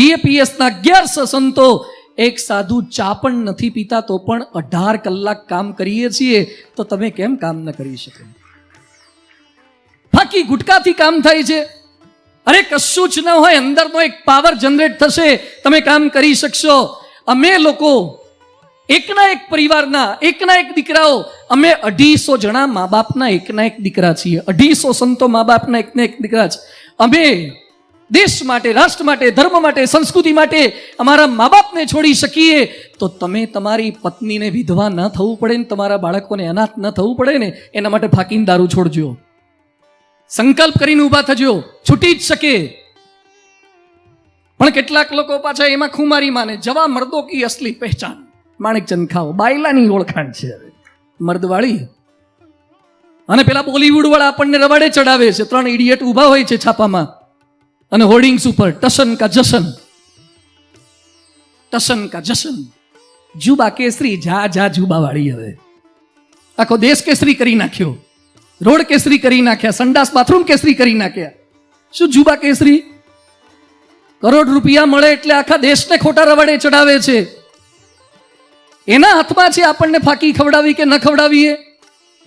BAPSના 1100 સંતો એક સાધુ ચા પણ નથી પીતા તો પણ 18 કલાક કામ કરીએ છીએ, તો તમે કેમ કામ ન કરી શકો? ફાકી ગુટકાથી કામ થાય છે. અરે કશું જ ન હોય, અંદરનો એક પાવર જનરેટ થશે, તમે કામ કરી શકશો. અમે લોકો એકના એક પરિવારના એકના એક દીકરાઓ, અમે 250 જણા મા બાપના એકના એક દીકરા છીએ. 250 સંતો મા બાપના એકના એક દીકરા છે. અમે દેશ માટે, રાષ્ટ્ર માટે, ધર્મ માટે, સંસ્કૃતિ માટે અમારા મા બાપને છોડી શકીએ, તો તમે તમારી પત્નીને વિધવા ન થવું પડે ને તમારા બાળકોને અનાથ ન થવું પડે ને, એના માટે ફાકીને દારૂ છોડજો. સંકલ્પ કરીને ઊભા થજો, છૂટી જ શકે. પણ કેટલાક લોકો પાછા એમાં ખુમારી માને. જવા મર્દો કી અસલી પહેચાન માણેકચંદ ખાઓ, બાયલાની ઓળખાણ છે મર્દવાળી. અને પેલા બોલીવુડ વાળા આપણને રવાડે ચડાવે છે. 3 ઇડિયટ ઊભા હોય છે છાપામાં અને હોર્ડિંગ્સ ઉપર, ટશન કા જશન, ટશન કા જશન. જુબા કેસરી, જા જા જુબા વાળી. હવે આખો દેશ કેસરી કરી નાખ્યો, રોડ કેસરી કરી નાખ્યા, સંડાસ બાથરૂમ કેસરી કરી નાખ્યા. શું જુબા કેસરી? કરોડ રૂપિયા મળે એટલે આખા દેશને ખોટા રવાડે ચડાવે છે. એના હાથમાં છે આપણને ફાકી ખવડાવી કે ન ખવડાવીએ.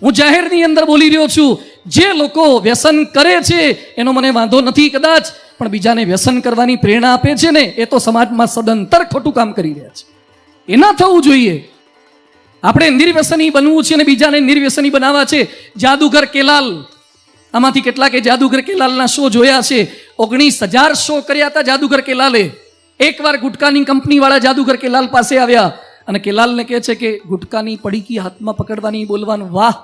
હું જાહેરની અંદર બોલી રહ્યો છું. જે લોકો વ્યસન કરે છે એનો મને વાંધો નથી કદાચ, પણ બીજાને વ્યસન કરવાની પ્રેરણા આપે છે ને, એ તો સમાજમાં સદંતર ખોટું કામ કરી રહ્યા છે. એ ના થવું જોઈએ. આપણે નિર્વ્યસની બનવું છે અને બીજાને નિર્વ્યસની બનાવવા છે. જાદુગર કેલાલ, આમાંથી કેટલાકે જાદુગર કેલાલના શો જોયા છે. 19,000 શો કર્યા હતા જાદુગર કેલાલે. એકવાર ગુટકાની કંપની વાળા જાદુગર કેલાલ પાસે આવ્યા અને કેલાલને કહે છે કે ગુટકાની પડીકી હાથમાં પકડવાની, બોલવાનું, વાહ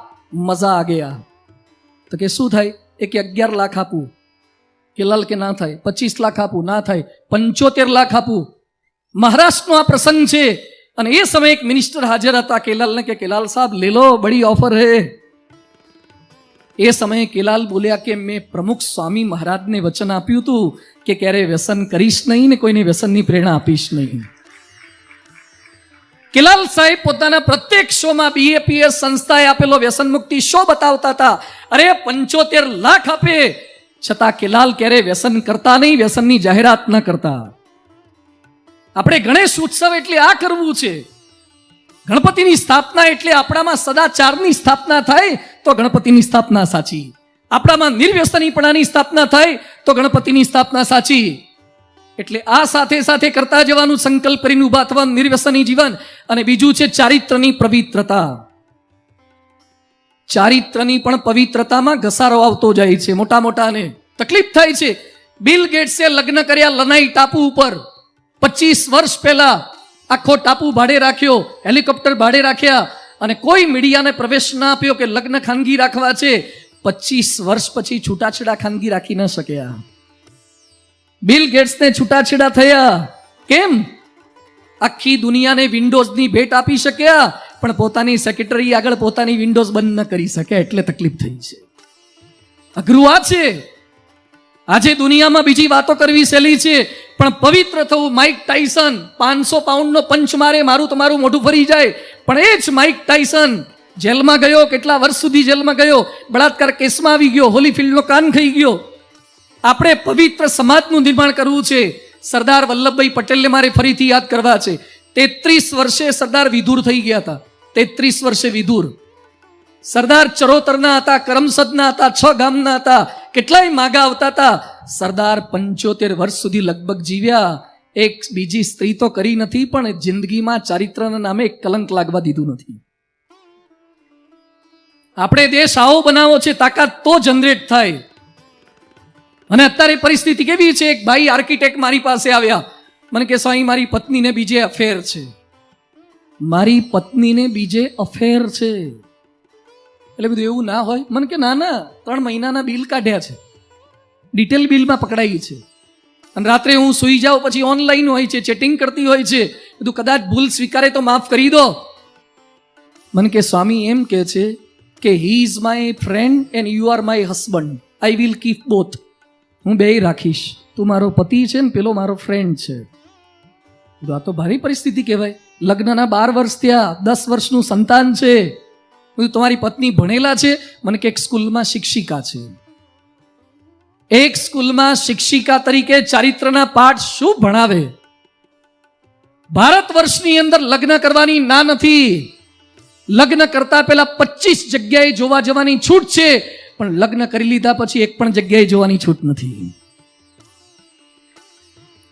મજા આ ગયા. તો કે શું થાય? એ કે 11 લાખ આપું. કેલાલ કે ના થાય. 25 લાખ આપું. ના થાય. 75 લાખ આપું. મહારાષ્ટ્રનો આ પ્રસંગ છે અને એ સમયે એક મિનિસ્ટર હાજર હતા. કેલાલને કે કેલાલ સાહેબ લે લો, બડી ઓફર હે. એ સમયે કેલાલ બોલ્યા કે મેં પ્રમુખ સ્વામી મહારાજને વચન આપ્યું હતું કે ક્યારે વ્યસન કરીશ નહીં ને કોઈને વ્યસનની પ્રેરણા આપીશ નહીં. કેલાલ સાહેબ પોતાના પ્રત્યેક શોમાં BAPS સંસ્થાએ આપેલો વ્યસન મુક્તિ શો બતાવતા હતા. અરે 75 લાખ આપે છતાં કેલાલ ક્યારે વ્યસન કરતા નહીં, વ્યસનની જાહેરાત ન કરતા. આપણે ગણેશ ઉત્સવ એટલે આ કરવું છે. ગણપતિની સ્થાપના એટલે આપણામાં સદાચારની સ્થાપના થાય તો ગણપતિની સ્થાપના સાચી. આપણામાં નિર્વ્યસનીપણાની સ્થાપના થાય તો ગણપતિની સ્થાપના સાચી. એટલે આ સાથે સાથે કરતા જવાનું, સંકલ્પ કરીને ઉભા થવાનું, નિર્વ્યસની જીવન. અને બીજું છે ચારિત્રની પવિત્રતા. ચારિત્રની પણ પવિત્રતામાં ઘસારો આવતો જાય છે. મોટા મોટાને તકલીફ થાય છે. બિલ ગેટ્સે લગ્ન કર્યા લનાઈ ટાપુ ઉપર. 25 વર્ષ પહેલા આખો ટાપુ ભાડે રાખ્યો, હેલિકોપ્ટર ભાડે રાખ્યા અને કોઈ મીડિયાને પ્રવેશ ના આપ્યો કે લગ્ન ખાનગી રાખવા છે. 25 વર્ષ પછી છૂટાછેડા ખાનગી રાખી ન શક્યા. બિલ ગેટ્સને છૂટાછેડા થયા. કેમ? આખી દુનિયાને વિન્ડોઝની ભેટ આપી શક્યા પણ પોતાની સેક્રેટરી આગળ પોતાની વિન્ડોઝ બંધ ન કરી શક્યા, એટલે તકલીફ થઈ છે. અઘરું આ છે. આજે દુનિયામાં બીજી વાતો કરવી સહેલી છે પણ પવિત્ર થવું. માઇક ટાઇસન 500 પાઉન્ડનો પંચ મારે, મારું તમારું મોઢું ફરી જાય. પણ એ જ માઇક ટાઇસન જેલમાં ગયો, કેટલા વર્ષ સુધી જેલમાં ગયો, બળાત્કાર કેસમાં આવી ગયો, હોલીફિલ્ડનો કાન ખાઈ ગયો. આપણે પવિત્ર સમાજનું નિર્માણ કરવું છે. સરદાર વલ્લભભાઈ પટેલને મારે ફરીથી યાદ કરવા છે. 33 વર્ષે સરદાર વિધુર થઈ ગયા હતા. 33 વર્ષે વિધુર. સરદાર ચરોતરના હતા, કરમસદના હતા, 6 ગામના હતા, કેટલાય માગા આવતા હતા. સરદાર 75 વર્ષ સુધી લગભગ જીવ્યા. એક બીજી સ્ત્રી તો કરી નથી પણ જિંદગીમાં ચારિત્રના નામે એક કલંક લાગવા દીધું નથી. આપણે દેશ આવો બનાવો છે, તાકાત તો જનરેટ થાય. અને અત્યારે પરિસ્થિતિ કેવી છે? એક ભાઈ આર્કિટેક્ટ મારી પાસે આવ્યા, મને કે સ્વામી મારી પત્નીને બીજે અફેર છે. મારી પત્નીને બીજે અફેર છે એટલે બધું એવું ના હોય. મને કે ના ના, 3 મહિનાના બિલ કાઢ્યા છે, ડિટેલ બિલમાં પકડાઈ છે. અને રાત્રે હું સુઈ જાઉં પછી ઓનલાઈન હોય છે, ચેટિંગ કરતી હોય છે, બધું. કદાચ ભૂલ સ્વીકારે તો માફ કરી દો. મને કે સ્વામી એમ કે છે કે he is my friend and you are my husband, I will keep both. હું બેય રાખીશ. તું મારો પતિ છે ને પેલો મારો ફ્રેન્ડ છે. આ તો ભારી પરિસ્થિતિ કહેવાય. લગ્નના 12 વર્ષ થયા, 10 વર્ષનું સંતાન છે. તમારી પત્ની ભણેલા છે? મને કે એક સ્કૂલમાં શિક્ષિકા છે. એક સ્કૂલમાં શિક્ષિકા તરીકે ચારિત્રના પાઠ શું ભણાવે? ભારત વર્ષની અંદર લગ્ન કરવાની ના નથી. લગ્ન કરતા પહેલા 25 જગ્યાએ જોવા જવાની છૂટ છે, પણ લગ્ન કરી લીધા પછી એક પણ જગ્યાએ જોવાની છૂટ નથી.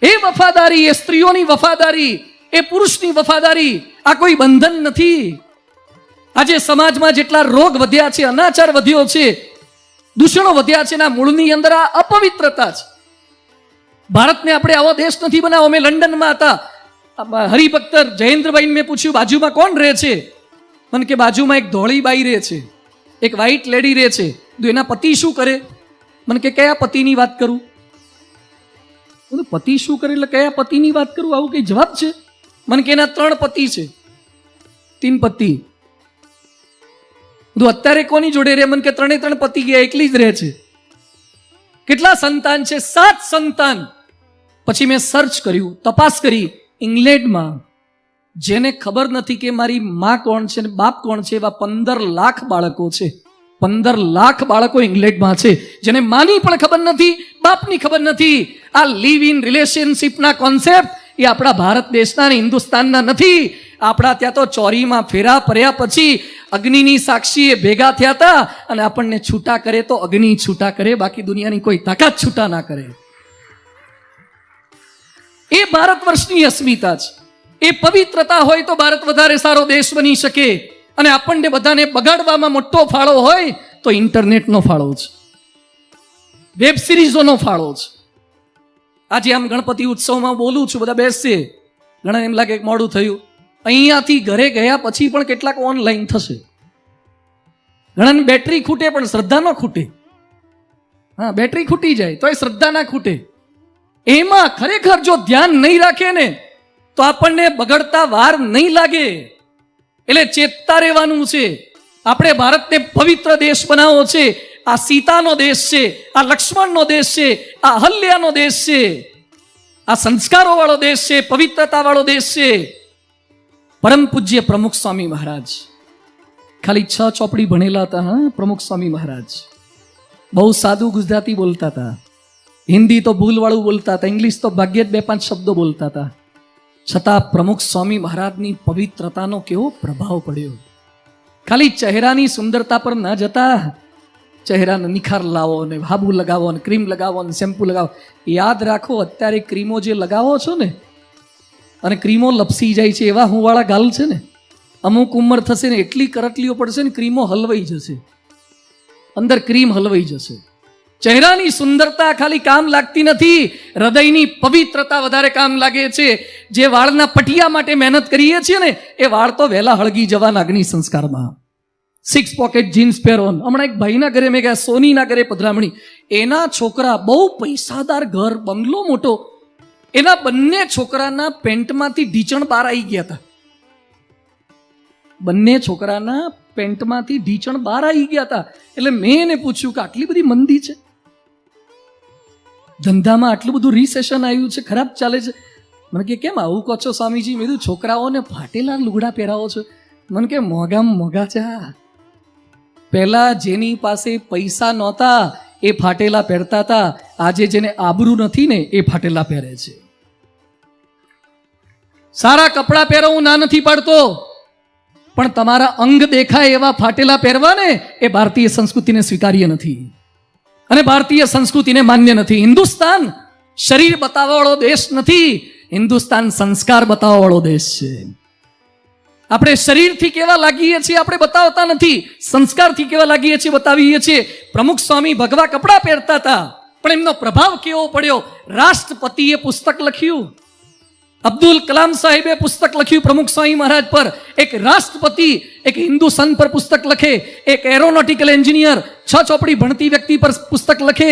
એ વફાદારી, એ સ્ત્રીઓની વફાદારી, એ પુરુષની વફાદારી, આ કોઈ બંધન નથી. આજે સમાજમાં જેટલા રોગ વધ્યા છે, અનાચાર વધ્યો છે, દૂષણો વધ્યા છે, ના મૂળની અંદર આ અપવિત્રતા છે. ભારતને આપણે આવો દેશ નથી બનાવો. મેં લંડનમાં હતા, હરિભક્ત જયેન્દ્રભાઈ મેં પૂછ્યું બાજુમાં કોણ રહે છે? મને કે બાજુમાં એક ધોળી બાઈ રહે છે, એક વ્હાઈટ લેડી રહે છે. એના પતિ શું કરે? મને કે કયા પતિની વાત કરું? પતિ શું કરે એટલે કયા પતિની વાત કરું? આવું કઈ જવાબ છે? મને કે એના 3 પતિ છે, 3 પતિ. અત્યારે કોની જોડે રહે? મને કે 3 પતિ ગયા, એકલી જ રહે છે. કેટલા સંતાન છે? 7 સંતાન. પછી મેં સર્ચ કર્યું, તપાસ કરી. ઇંગ્લેન્ડમાં જેને ખબર નથી કે મારી માં કોણ છે ને બાપ કોણ છે, એવા 15 લાખ બાળકો છે. 15 લાખ બાળકો ઇંગ્લેન્ડમાં છે, જેને માની પણ ખબર નથી, બાપની ખબર નથી. આ લિવ ઇન રિલેશનશીપના કોન્સેપ્ટ એ આપણા ભારત દેશના ને હિન્દુસ્તાનના નથી. આપણા ત્યાં તો ચોરીમાં ફેરા પર્યા પછી અગ્નિની સાક્ષી એ ભેગા થયા હતા, અને આપણને છૂટા કરે તો અગ્નિ છૂટા કરે, બાકી દુનિયાની કોઈ તાકાત છૂટા ના કરે. એ ભારત વર્ષની અસ્મિતા છે. એ પવિત્રતા હોય તો ભારત વધારે સારો દેશ બની શકે. અને આપણને બધાને બગાડવામાં મોટો ફાળો હોય તો ઇન્ટરનેટનો ફાળો છે, વેબ સિરીઝોનો ફાળો છે. આજે આમ ગણપતિ ઉત્સવમાં બોલું છું, બધા બેસશે, ઘણા એમ લાગે મોડું થયું. અહીંયાથી ઘરે ગયા પછી પણ કેટલાક ઓનલાઈન થશે. ઘણાની બેટરી ખૂટે પણ શ્રદ્ધા ન ખૂટે. હા, બેટરી ખૂટી જાય તો એ શ્રદ્ધા ના ખૂટે. એમાં ખરેખર જો ધ્યાન નહીં રાખે ને તો આપણને બગડતા વાર નહીં લાગે. એટલે ચેતતા રહેવાનું છે. આપણે ભારતને પવિત્ર દેશ બનાવવો છે. આ સીતાનો દેશ છે, આ લક્ષ્મણનો દેશ છે, આ અહલ્યાનો દેશ છે, આ સંસ્કારો વાળો દેશ છે, પવિત્રતા વાળો દેશ છે. પરમ પૂજ્ય પ્રમુખ સ્વામી મહારાજ ખાલી 6 ચોપડી ભણેલા હતા. હા, પ્રમુખ સ્વામી મહારાજ બહુ સાદું ગુજરાતી બોલતા હતા, હિન્દી તો ભૂલવાળું બોલતા હતા, ઇંગ્લિશ તો ભાગ્યે જ 2-5 શબ્દો બોલતા હતા. છતાં પ્રમુખ સ્વામી મહારાજની પવિત્રતાનો કેવો પ્રભાવ પડ્યો. ખાલી ચહેરાની સુંદરતા પર ના જતા, ચહેરાનો નિખાર લાવો ને હાબુ લગાવો ને ક્રીમ લગાવો ને શેમ્પુ લગાવો. યાદ રાખો, અત્યારે ક્રીમો જે લગાવો છો ને, અને ક્રીમો લપસી જાય છે, એવા હુંવાળા ગાલ છે ને, અમુક ઉંમર થશે ને એટલી કરટલીઓ પડશે ને ક્રીમો હલવાઈ જશે, અંદર ક્રીમ હલવાઈ જશે. ચહેરાની સુંદરતા ખાલી કામ લાગતી નથી, હૃદયની પવિત્રતા વધારે કામ લાગે છે. જે વાળના પટિયા માટે મહેનત કરીએ છીએ ને, એ વાળ તો વહેલા હળગી જવાના અગ્નિ સંસ્કારમાં. 6 પોકેટ જીન્સ પહેરો. હમણાં એક ભાઈના ઘરે મેં ગયા, સોનીના ઘરે પધરામણી. એના છોકરા બહુ પૈસાદાર ઘર, બંગલો મોટો, એના બંને છોકરાના પેન્ટમાંથી ઢીચણ બહાર આવી ગયા હતા. બંને છોકરાના પેન્ટમાંથી ઢીચણ બહાર આવી ગયા હતા. એટલે મેં એને પૂછ્યું કે આટલી બધી મંદી છે, ધંધામાં આટલું બધું રિસેશન આવ્યું છે, ખરાબ ચાલે છે. મને કે કેમ આવું કહો છો સ્વામીજી? મેં કીધું છોકરાઓને ફાટેલા લુગડા પહેરાવો છો. મને કે મોંઘામાં મોંઘા ચા. પહેલા જેની પાસે પૈસા નહોતા એ ફાટેલા પહેરતા હતા, આજે જેને આબરૂ નથી ને એ ફાટેલા પહેરે છે. સારા કપડાં પહેરો હું ના નથી પાડતો, પણ તમારા અંગ દેખાય એવા ફાટેલા પહેરવા ને એ ભારતીય સંસ્કૃતિને સ્વીકાર્ય નથી અને ભારતીય સંસ્કૃતિને માન્ય નથી. હિન્દુસ્તાન શરીર બતાવવા વાળો દેશ નથી, હિન્દુસ્તાન સંસ્કાર બતાવવા વાળો દેશ છે. આપણે શરીરથી કેવા લાગીએ છીએ આપણે બતાવતા નથી, સંસ્કારથી કેવા લાગીએ છીએ બતાવીએ છીએ. પ્રમુખ સ્વામી ભગવા કપડાં પહેરતા હતા, પણ એમનો પ્રભાવ કેવો પડ્યો. રાષ્ટ્રપતિએ પુસ્તક લખ્યું, અબ્દુલ કલામ સાહેબે પુસ્તક લખ્યું પ્રમુખ સ્વામી મહારાજ પર. એક રાષ્ટ્રપતિ એક હિન્દુ સંત પર પુસ્તક લખે, એક એરોનોટિકલ એન્જિનિયર 6 ચોપડી ભણતી વ્યક્તિ પર પુસ્તક લખે,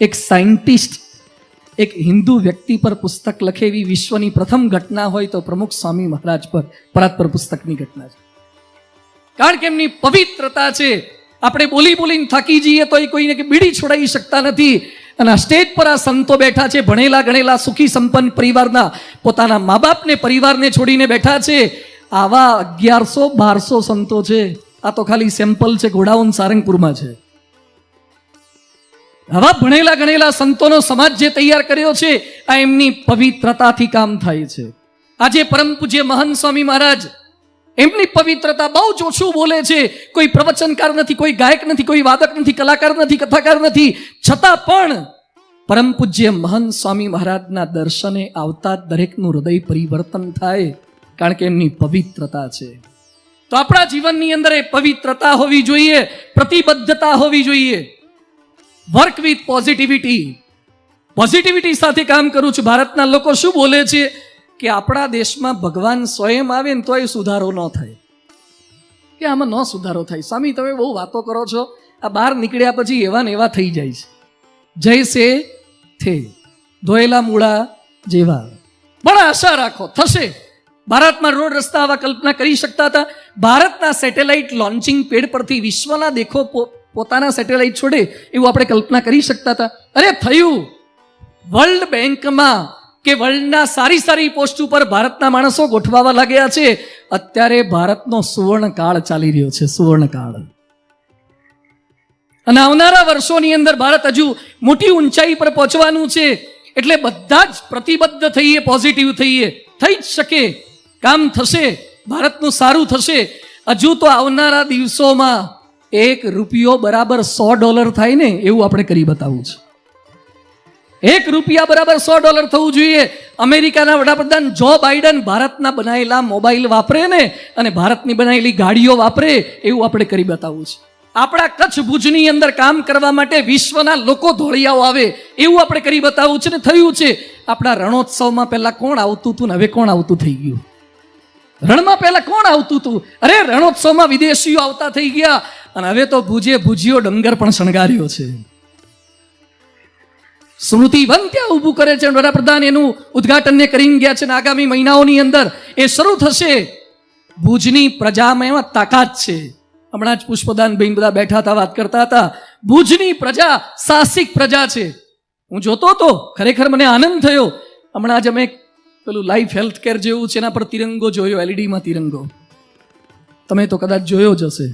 એક સાયન્ટિસ્ટ એક હિન્દુ વ્યક્તિ પર પુસ્તક લખે. એવી વિશ્વની પ્રથમ ઘટના હોય તો પ્રમુખ સ્વામી મહારાજ પર પરાત્પર પુસ્તકની ઘટના છે. કારણ કે એમની પવિત્રતા છે. આપણે બોલી બોલીને થાકી જઈએ તો એ કોઈને બીડી છોડાવી શકતા નથી. અને આ સ્ટેજ પર આ સંતો બેઠા છે, ભણેલા ગણેલા સુખી સંપન્ન પરિવારના, પોતાના મા બાપને પરિવારને છોડીને બેઠા છે. આવા 1100-1200 સંતો છે. આ તો ખાલી સેમ્પલ છે, ગોડાઉન સારંગપુરમાં છે. આવા ભણેલા ગણેલા સંતોનો સમાજ જે તૈયાર કર્યો છે, આ એમની પવિત્રતાથી કામ થાય છે. આજે પરમ પૂજ્ય મહંત સ્વામી મહારાજ એમની પવિત્રતા બહુ જ ઓછું બોલે છે. કોઈ પ્રવચનકાર નથી, કોઈ ગાયક નથી, કોઈ વાદક નથી, કલાકાર નથી, કથાકાર નથી, છતાં પણ પરમ પૂજ્ય મહંત સ્વામી મહારાજના દર્શને આવતા દરેકનું હૃદય પરિવર્તન થાય, કારણ કે એમની પવિત્રતા છે. તો આપણા જીવનની અંદર એ પવિત્રતા હોવી જોઈએ, પ્રતિબદ્ધતા હોવી જોઈએ. Work with positivity. પોઝિટિવિટી સાથે કામ કરું છું. ભારતના લોકો શું બોલે છે કે આપણા દેશમાં ભગવાન સ્વયં આવે ને તો એ સુધારો ન થાય, કે આમાં ન સુધારો થાય. સ્વામી તમે બહુ વાતો કરો છો, આ બહાર નીકળ્યા પછી એવા ને એવા થઈ જાય છે. જૈસે થે ધોયેલા મૂળા જેવા. પણ આશા રાખો થશે. ભારતમાં રોડ રસ્તા આવા કલ્પના કરી શકતા હતા? ભારતના સેટેલાઇટ લોન્ચિંગ પેડ પરથી વિશ્વના દેખો પોતાના સેટેલાઇટ છોડે એવું આપણે કલ્પના કરી શકતા હતા? અરે થયું. વર્લ્ડ બેંકમાં કે વર્લ્ડના સારી સારી પોસ્ટ ઉપર ભારતના માણસો ગોઠવાવા લાગ્યા છે. અત્યારે ભારતનો સુવર્ણ કાળ ચાલી રહ્યો છે, સુવર્ણ કાળ. અને આવનારા વર્ષોની અંદર ભારત હજુ મોટી ઊંચાઈ પર પહોંચવાનું છે. એટલે બધા જ પ્રતિબદ્ધ થઈએ, પોઝિટિવ થઈએ. થઈ જ શકે, કામ થશે, ભારતનું સારું થશે. હજુ તો આવનારા દિવસોમાં $1 બરાબર $100 થાય ને એવું આપણે કરી બતાવવું છે. $1 બરાબર $100 થવું જોઈએ. અમેરિકાના વડાપ્રધાન જો બાઇડન ભારતના બનાવેલા મોબાઈલ વાપરે ને અને ભારતની બનાવેલી ગાડીઓ વાપરે એવું આપણે કરી બતાવવું છે. આપણા કચ્છ ભુજની અંદર કામ કરવા માટે વિશ્વના લોકો ધોળિયાઓ આવે એવું આપણે કરી બતાવવું છે. ને થયું છે. આપણા રણોત્સવમાં પહેલા કોણ આવતું હતું ને હવે કોણ આવતું થઈ ગયું? રણમાં પહેલા કોણ આવતું હતું? અરે રણોત્સવમાં વિદેશીઓ આવતા થઈ ગયા અને હવે તો ભુજીયો ડંગર પણ શણગાર્યો છે. સ્મૃતિવન ત્યાં ઊભું કરે છે. વડાપ્રધાન એનું ઉદ્ઘાટનને કરીને ગયા છે. આગામી મહિનાઓની અંદર એ શરૂ થશે. ભુજની પ્રજામાં એમાં તાકાત છે. હમણાં જ પુષ્પદાન બેન બધા બેઠા હતા, વાત કરતા હતા. ભુજની પ્રજા સાહસિક પ્રજા છે. હું જોતો હતો, ખરેખર મને આનંદ થયો. હમણાં જ અમે પેલું લાઈફ હેલ્થ કેર જેવું છે એના પર તિરંગો જોયો, એલઈડીમાં તિરંગો. તમે તો કદાચ જોયો જ હશે.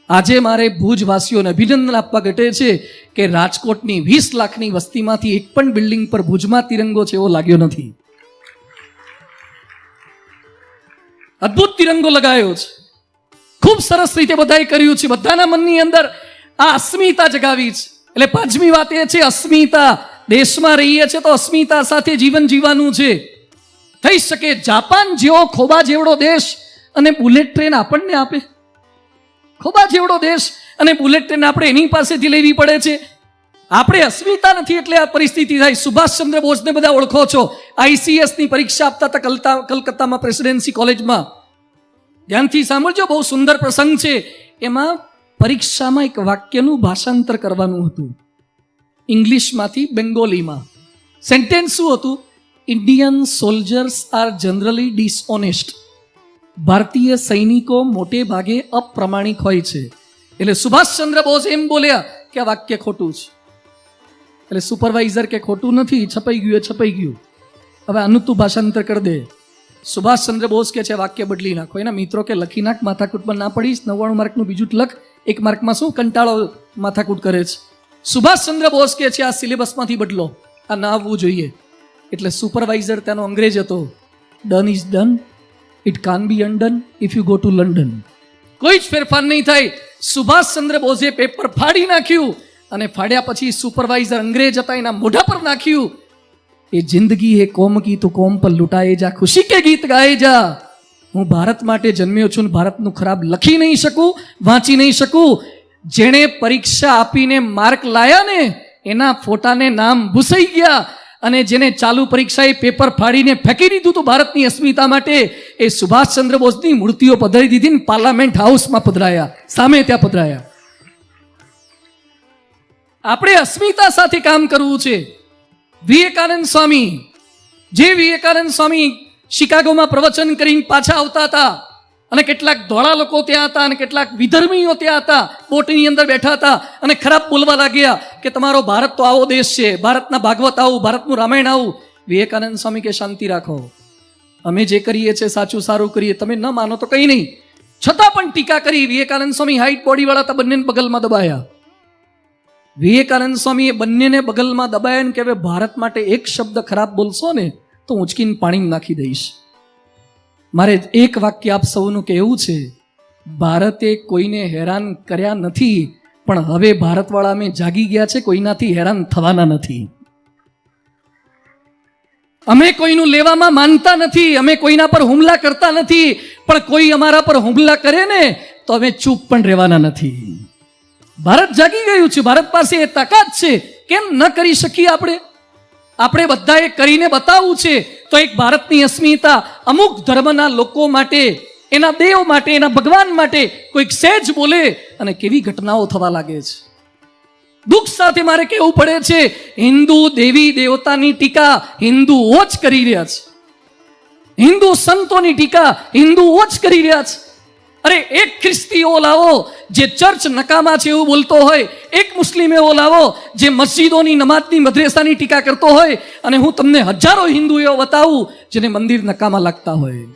આજે મારે ભુજવાસીઓને અભિનંદન આપવા ઘટે છે કે રાજકોટની 20 લાખની વસ્તીમાંથી એક પણ બિલ્ડિંગ પર ભુજમાં તિરંગો છે એવો લાગ્યો નથી. અદ્ભુત તિરંગો લગાયો છે. ખૂબ સરસ રીતે બધાએ કર્યું છે. બધાના મનની અંદર આ અસ્મિતા જગાવી છે. એટલે પાંચમી વાત એ છે અસ્મિતા. દેશમાં રહીએ છીએ તો અસ્મિતા સાથે જીવન જીવવાનું છે. થઈ શકે જાપાન જેવો ખોબા જેવડો દેશ અને બુલેટ ટ્રેન આપણને આપે. ખોબા જેવડો દેશ અને બુલેટ ટ્રેન આપણે એની પાસેથી લેવી પડે છે. આપણે અસ્મિતા નથી એટલે આ પરિસ્થિતિ થાય. સુભાષચંદ્ર બોઝને બધા ઓળખો છો. ICSની પરીક્ષા આપતા હતા કલકત્તામાં પ્રેસિડેન્સી કોલેજમાં. ધ્યાનથી સાંભળજો, બહુ સુંદર પ્રસંગ છે. એમાં પરીક્ષામાં એક વાક્યનું ભાષાંતર કરવાનું હતું, ઇંગ્લિશમાંથી બેંગોલીમાં. સેન્ટેન્સ શું હતું? Indian soldiers are generally dishonest. ભારતીય સૈનિકો મોટે ભાગે અપ્રમાણિક હોય છે. એટલે સુભાષચંદ્ર બોઝ એમ બોલ્યા કે આ વાક્ય ખોટું છે. એટલે સુપરવાઇઝર કે ખોટું નથી, છપાઈ ગયું એ છપાઈ ગયું, હવે આનું તું ભાષાંતર કરી દે. સુભાષચંદ્ર બોઝ કે છે વાક્ય બદલી નાખો. એના મિત્રો કે લખી નાખ, માથાકૂટમાં ના પડીશ, 99 માર્કનું બીજું લખ, 1 માર્કમાં શું કંટાળો માથાકૂટ કરે છે. સુભાષચંદ્ર બોઝ કે છે આ સિલેબસમાંથી બદલો, આ ના આવવું જોઈએ. એટલે સુપરવાઇઝર તેનો અંગ્રેજ હતો. Done is done, it can be undone if you go to London. કોઈ જ ફેરફાર નહીં થાય. સુભાષચંદ્ર બોઝે પેપર ફાડી નાખ્યું અને ફાડ્યા પછી સુપરવાઇઝર અંગ્રેજ હતા એના મોઢા પર નાખ્યું. એ જિંદગી હે કોમ કી તો કોમ પર લૂંટાએ જા, ખુશી કે ગીત ગાએ જા. હું ભારત માટે જન્મ્યો છું, ભારતનું ખરાબ લખી નહીં શકું, વાંચી નહીં શકું. જેણે પરીક્ષા આપીને માર્ક લાયા ને એના ફોટાને નામ ભૂસાઈ ગયા અને જેને ચાલુ પરીક્ષાએ પેપર ફાડીને ફેંકી દીધું હતું ભારતની અસ્મિતા માટે, એ સુભાષચંદ્ર બોઝની મૂર્તિઓ પધરાવી દીધી ને પાર્લામેન્ટ હાઉસમાં પધરાયા, સામે ત્યાં પધરાયા. આપણે અસ્મિતા સાથે કામ કરવું છે. વિવેકાનંદ સ્વામી શિકાગોમાં પ્રવચન કરીને પાછા આવતા હતા અને કેટલાક ધોળા લોકો ત્યાં હતા અને કેટલાક વિધર્મીઓ ત્યાં હતા, બોટની અંદર બેઠા હતા અને ખરાબ બોલવા લાગ્યા કે તમારો ભારત તો આવો દેશ છે, ભારતના ભાગવત આવું, ભારતનું રામાયણ આવું. વિવેકાનંદ સ્વામી કે શાંતિ રાખો, અમે જે કરીએ છીએ સાચું સારું કરીએ, તમે ન માનો તો કંઈ નહીં. છતાં પણ ટીકા કરી. વિવેકાનંદ સ્વામી હાઈટ બોડી વાળા હતા, બંને બગલમાં દબાયા. વિવેકાનંદ સ્વામી એ બંનેને બગલમાં દબાયા કે હવે ભારત માટે એક શબ્દ ખરાબ બોલશો ને તો ઉંચકીને પાણીમાં નાખી દઈશ. મારે એક વાક્ય આપ સૌનું કહેવું છે, ભારતે કોઈને હેરાન કર્યા નથી, પણ હવે ભારતવાળા અમે જાગી ગયા છે, કોઈનાથી હેરાન થવાના નથી. અમે કોઈનું લેવામાં માનતા નથી, અમે કોઈના પર હુમલા કરતા નથી, પણ કોઈ અમારા પર હુમલા કરે ને તો અમે ચૂપ પણ રહેવાના નથી. ભારત જાગી ગયું છે, ભારત પાસે એ તાકાત છે, કેમ ન કરી શકીએ આપણે બધાએ કરીને બતાવવું છે. તો એક ભારતની અસ્મિતા અમુક ધર્મના લોકો માટે, એના દેવ માટે, એના ભગવાન માટે કોઈક સહેજ બોલે અને કેવી ઘટનાઓ થવા લાગે છે. દુઃખ સાથે મારે કહેવું પડે છે, હિન્દુ દેવી દેવતાની ટીકા હિન્દુઓ જ કરી રહ્યા છે, હિન્દુ સંતોની ટીકા હિન્દુઓ જ કરી રહ્યા છે. અરે એક ખ્રિસ્તીઓ લાવો જે ચર્ચ નકામા છે એવું બોલતો હોય, એક મુસ્લિમ એવો લાવો જે મસ્જિદોની નમાજની મદ્રેસાની ટીકા કરતો હોય, અને હું તમને હજારો હિન્દુ એવો બતાવું જેને મંદિર નકામા લાગતા હોય.